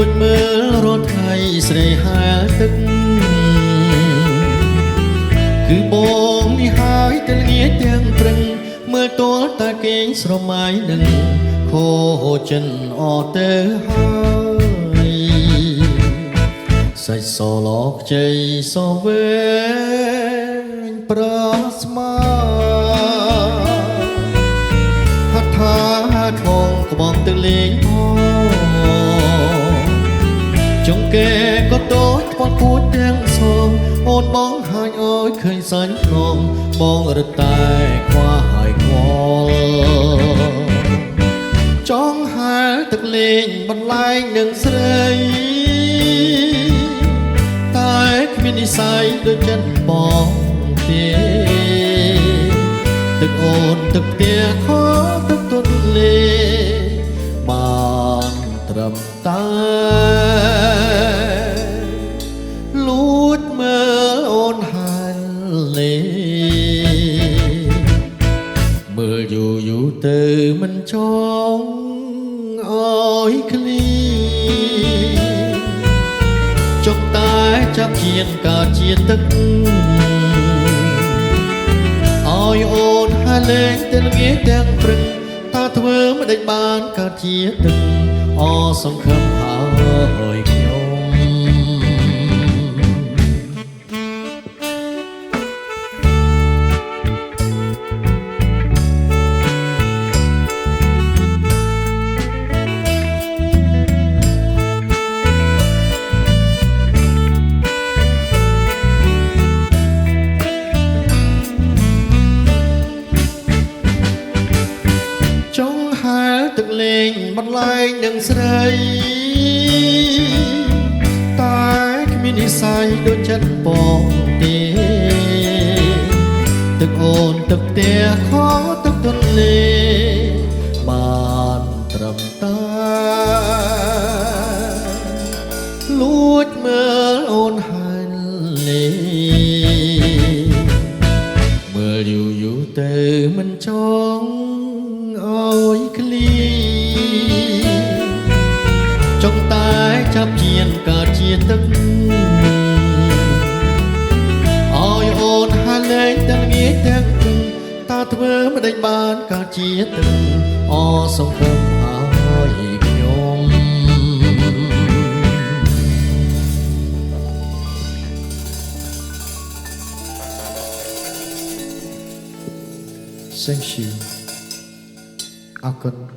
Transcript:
ចមើលរត់ថ្ងៃស្រីហាទឹកគឺបងនេះហើយតែល្ងាចទាំងព្រឹងមើលទាល់តែគេងស្រមៃនឹងខូចិនអត់ទៅហើយសាច់សឡកជ័យសវែងប្រស្មាហត់ថាថងក្បងទឹកលេងចង្កេក៏តូចខ្វល់គួចទាំងសងអូនបងហាញអើយឃើញសាញ់ភ្នំបងរត់តែខ្វះហើយខ្វល់ចង់ហាលទឹកលេងបន្លែងនឹងស្រីតែគ្មាននិស័យដូចចិត្តបងទេទឹកអូនទឹកផ្ទះខទឹកទន្លេបានត្រឹមតែលួចមើលអូនហាលលេមើលយូរយូរទៅមិនចង់អើយឃ្លីចុកតែចាប់ជៀនកើតជាទឹកអើយអូនហាលេងតែល្ងាចទាំងព្រឹកតើធ្វើមិនដេចបានកើតជាទឹកអសង្ឃឹមហើយខ្ញុំទឹកលេងបន្លែងនឹងស្រីតែគ្មាននិស័យដូចចិត្តបងទេទឹកអូនទឹកផ្ទះខទឹកទន្លេបានត្រឹមតែលួចមើលអូនហាញលេមើលយូរយូរទៅមិនចង់អើយឃ្លីចង់តែចាប់ជៀនកើតជាទឹកអើយអូនហាលេងទាំងងាយទាំងព្រឹងតើធ្វើមិនដេចបានកើតជាទឹកអសង្ឃឹមហើយខ្ញុំ Thank you អរគុណ